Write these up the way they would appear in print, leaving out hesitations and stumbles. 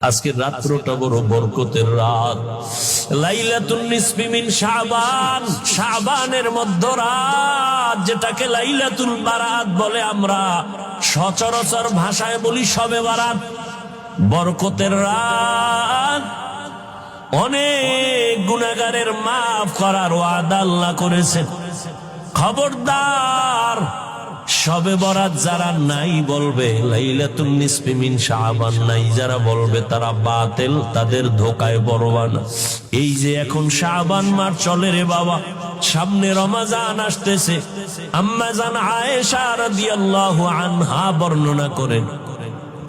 আজকে রাত্রটা বড় বরকতের রাত, লাইলাতুন নিসফি মিন শাবান, শাবানের মধ্যরাত, যেটাকে লাইলাতুল বারাত বলে। আমরা সচরাচর ভাষায় বলি শবে বারাত। বরকতের রাত, অনেক গুনাহগারের মাফ করার ওয়াদা আল্লাহ করেছেন। খবরদার, শবে বরাত যারা নাই বলবে, লাইলাতুন নিসফি মিন শাবান নাই যারা বলবে, তারা বাতিল, তাদের ধোকায় পড়বা না। এই যে এখন শাবান মাস চলে রে বাবা, সামনে রমজান আসতেছে। আম্মা জান আয়েশা রাদিয়াল্লাহু আনহা বর্ণনা করেন,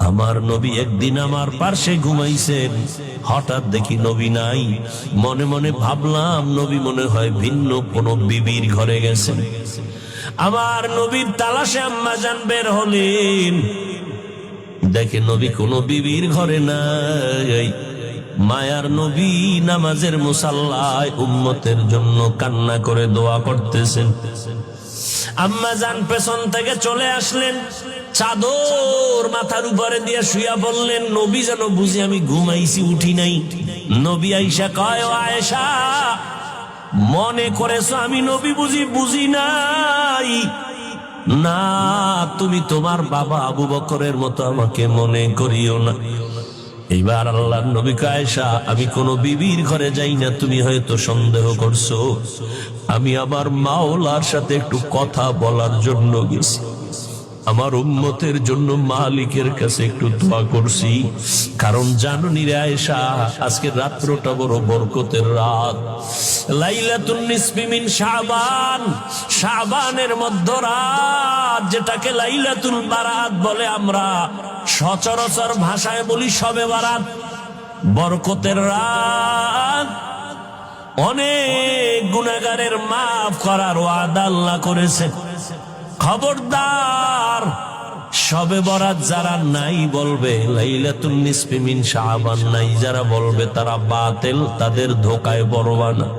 আমার নবী একদিন আমার পাশে ঘুমাইছেন, হঠাৎ দেখি নবী নাই। মনে মনে ভাবলাম নবী মনে হয় ভিন্ন কোন বিবির ঘরে গেছেন। আমার নবীর তালাশে আম্মা জান বের হলেন, দেখে নবী কোন বিবির ঘরে নাই। মায়ার নবী নামাজের মুসাল্লায় উম্মতের জন্য কান্না করে দোয়া করতেছেন। আম্মা জান পেছন থেকে চলে আসলেন, চাদর মাথার উপরে দিয়ে শুয়া বললেন, নবী যেন বুঝি আমি ঘুমাইছি, উঠি নাই। নবী আয়েশা কয়, ও আয়েশা, মনে করেছো আমি নবী বুঝি নাই? না, তুমি তোমার বাবা আবু বকরের মতো আমাকে মনে করিও না। এইবার আল্লাহর নবী কয়, আয়েশা, আমি কোন বিবির ঘরে যাই না, তুমি হয়তো সন্দেহ করছো। আমি আমার মাওলার সাথে একটু কথা বলার জন্য গেছি, আমার উম্মতের জন্য মালিকের কাছে একটু দোয়া করছি। কারণ জানুনি রে আয়েশা, আজকে রাত্রটা বড় বরকতের রাত, লাইলাতুন নিসফি মিন শাবান, শাবানের মধ্যরাত, যেটাকে লাইলাতুল বারাত বলে। আমরা সচরাচর ভাষায় বলি শবে বারাত। বরকতের রাত, অনেক গুনাহগারের মাফ করার ওয়াদা আল্লাহ করেছেন। খবরদার, শবে বরাত যারা নাই বলবে, লাইলাতুন নিসফি মিন শাবান নাই যারা বলবে, তারা বাতিল, তাদের ধোকায় পড়বা না।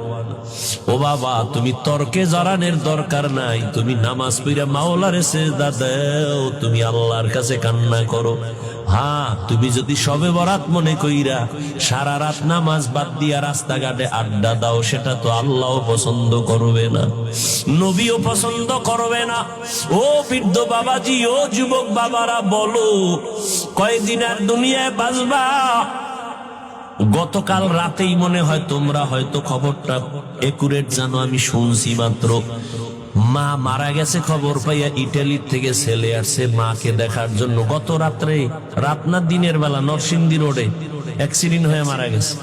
ও বাবা, তুমি তর্কে জড়ানোর দরকার নাই, তুমি নামাজ পড়া মাওলারে সিজদা দাও, তুমি আল্লাহর কাছে কান্না করো। হ্যাঁ, তুমি যদি শবে বরাত মনে কইরা সারা রাত নামাজ বাদ দিয়া রাস্তাঘাটে আড্ডা দাও, সেটা তো আল্লাহ পছন্দ করবে না, নবীও পছন্দ করবে না। ও বৃদ্ধ বাবাজি, ও যুবক বাবারা, বলো কয়দিন আর দুনিয়ায় বাঁচবা? গতকাল রাতেই মনে হয় তোমরা হয়তো খবরটা একুরেট জানো, আমি শুনছি মাত্র। মা মারা গেছে খবর পাইয়া ইটালির থেকে ছেলে আসছে মাকে দেখার জন্য। গত রাত্রে, রাত না দিনের বেলা, নরসিংদী রোডে অ্যাক্সিডেন্ট হয়ে মারা গেছে।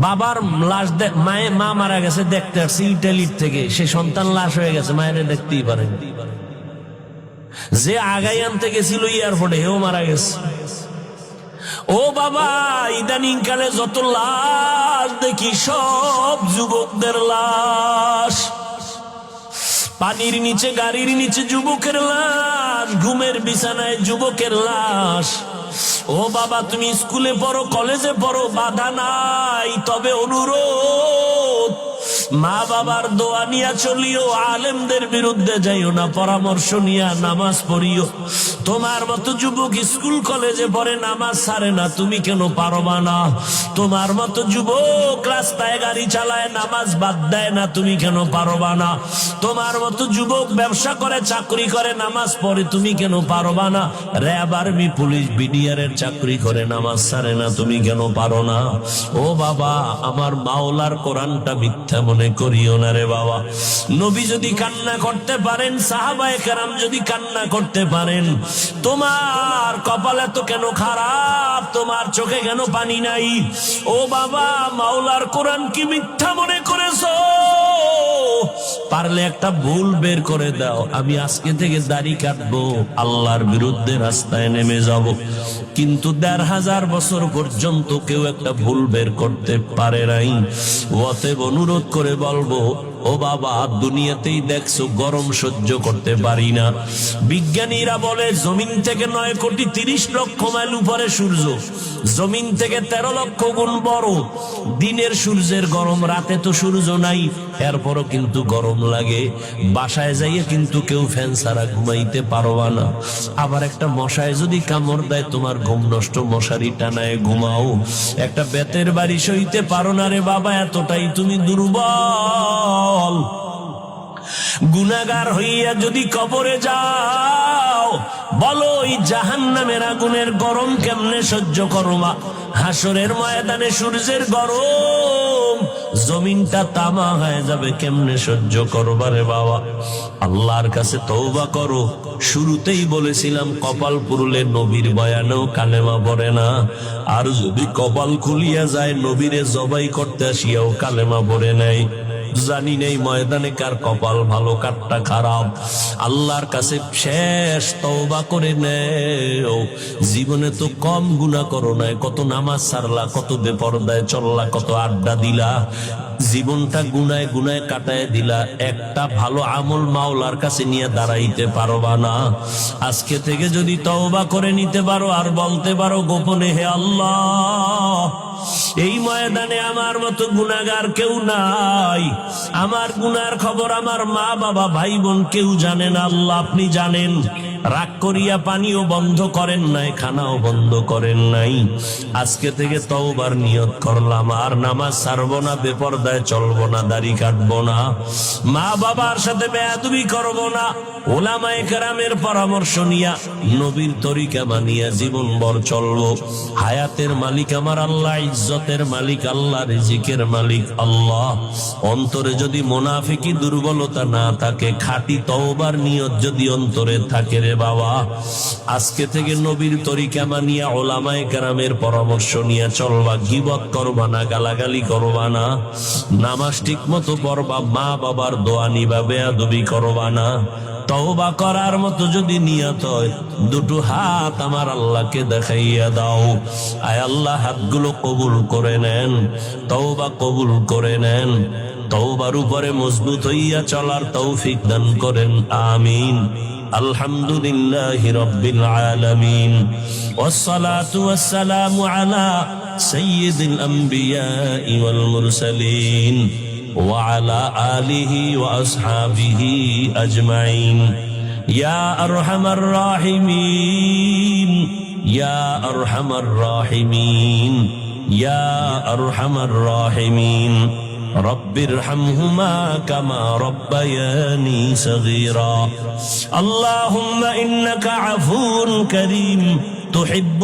বাবার লাশ মা মারা গেছে দেখতে আসছে ইটালির থেকে, সে সন্তান লাশ হয়ে গেছে, মায়ের দেখতেই পারেন। যে আগাই আনতে গেছিল এয়ারপোর্টে, হেও মারা গেছে। ও বাবা, ইদানিং কালে যত লাশ দেখি সব যুবকদের লাশ। পানির নিচে, গাড়ির নিচে যুবকের লাশ, ঘুমের বিছানায় যুবকের লাশ। ও বাবা, তুমি স্কুলে পড়ো, কলেজে পড়ো, বাধা নাই, তবে অনুরোধ, মা বাবার দোয়া নিয়া চলিও, আলেমদের বিরুদ্ধে যাইও না, পরামর্শ নিয়া নামাজ পড়িও। তোমার মতো যুবক স্কুল কলেজে পড়ে, নামাজ ছাড়ে না, তুমি কেন পারবা না? তোমার মতো যুবক রাস্তায় গাড়ি চালায়, নামাজ বাদ দেয় না, তুমি কেন পারবা না? তোমার মতো যুবক ব্যবসা করে, চাকরি করে, নামাজ পড়ে, তুমি কেন পারবা না? র্যাব, আর্মি, পুলিশ, বিডিআরের চাকরি করে, নামাজ ছাড়ে না, তুমি কেন পারো না? ও বাবা, আমার মাওলার কোরআনটা মিথ্যা মনে করিও না রে বাবা। নবী যদি কান্না করতে পারেন, সাহাবায়ে কেরাম যদি কান্না করতে পারেন, তোমার কপালে তো কেন খারাপ? তোমার চোখে কেন পানি নাই? ও বাবা, মাওলার কোরআন কি মিথ্যা মনে করেছো? পারলে একটা ভুল বের করে দাও, আমি আজকে থেকে দাড়ি কাটবো, আল্লাহর বিরুদ্ধে রাস্তায় নেমে যাব। কিন্তু ১৫০০ বছর পর্যন্ত কেউ একটা ভুল বের করতে পারে নাই। অতএব অনুরোধ করে বলবো, ও বাবা, দুনিয়াতেই দেখছো গরম সহ্য করতে পারি না। বিজ্ঞানীরা বলে জমিন থেকে 9,30,00,000 মাইল উপরে সূর্য, জমিন থেকে 13 লক্ষ গুণ বড়। দিনের সূর্যের গরম, রাতে তো সূর্য নাই, এরপরও কিন্তু গরম লাগে। বাসায় যাইয়ে কিন্তু কেউ ফ্যান ছাড়া ঘুমাইতে পারবা না। আবার একটা মশায় যদি কামড় দেয়, তোমার ঘুম নষ্ট, মশারি টানায় ঘুমাও। একটা বেতের বাড়ি সইতে পারো না রে বাবা, এতটাই তুমি দুর্বল। গুনাহগার হইয়া যদি কবরে যাও, বলো এই জাহান্নামের আগুনের গরম কেমনে সহ্য করবা? হাসরের ময়দানে সূর্যের গরম, জমিনটা তামা হয়ে যাবে, কেমনে সহ্য করবা রে বাবা? আল্লাহর কাছে তওবা করো। শুরুতেই বলেছিলাম, কপাল পুরুলে নবীর বয়ানেও কালেমা পড়ে না, আর যদি কপাল খুলিয়া যায়, নবীরে জবাই করতে আসিয়াও কালেমা পড়ে নাই। জানি নেই ময়দানে কার কপাল ভালো কারটা খারাপ। আল্লাহর কাছে শেষ তওবা করে নেও। জীবনে তো কম গুনাহ করো নাই, কত নামাজ ছাড়লা, কত বেপরদায় চললা, কত আড্ডা দিলা, জীবনটা গুনায় গুনায় কাটায় দিলা। একটা ভালো আমল মাওলার কাছে নিয়ে দাঁড়াইতে পারবা না। আজকে থেকে যদি তওবা করে নিতে পারো আর বলতে পারো গোপনে, হে আল্লাহ, এই ময়দানে আমার মতো গুনাহগার কেউ নাই, আমার গুনার খবর আমার মা বাবা ভাই বোন কেউ জানে না, আল্লাহ আপনি জানেন। রাগ করিয়া পানিও বন্ধ করেন নাই, খানাও বন্ধ করেন নাই। আজকে থেকে তওবার নিয়ত করলাম, আর নামাজ ছাড়বো না, বেপরদায় চলবো না, দাড়ি কাটবো না, মা বাবার সাথে বেয়াদবি করবো না, ওলামায়ে কেরামের পরামর্শ নিয়া নবীর তরিকা মানিয়া জীবনভর চলবো। হায়াতের মালিক আমার আল্লাহ, ইজ্জতের মালিক আল্লাহ, রিজিকের মালিক আল্লাহ। অন্তরে যদি মুনাফিকি দুর্বলতা না থাকে, খাঁটি তওবার নিয়ত যদি অন্তরে থাকে রে বাবা, আজকে থেকে নবীর তরিকা মানিয়া ওলামায়ে কেরামের পরামর্শ নিয়ে চলবা। গীবত করবা না, গালাগালি করবা না, নামাজ ঠিক মতো পড়বা, মা বাবার দোয়া নিবা, বেয়াদবি করবা না। তওবা করার মতো যদি নিয়ত হয়, দুটো হাত আমার আল্লাহকে দেখাইয়া দাও। আয় আল্লাহ, হাতগুলো কবুল করে নেন, তওবা কবুল করে নেন। তওবার উপরে মজবুত হইয়া চলার তৌফিক দান করেন, আমিন। আলহামদুলিল্লাহি রাব্বিল আলামিন, ওয়াসসালাতু ওয়াসসালামু আলা সাইয়্যিদিল আমবিয়াই ওয়াল মুরসালিন وعلى آله وأصحابه أجمعين يا أرحم الراحمين يا أرحم الراحمين يا أرحم الراحمين رب ارحمهما كما ربياني صغيرا اللهم إنك عفو كريم تحب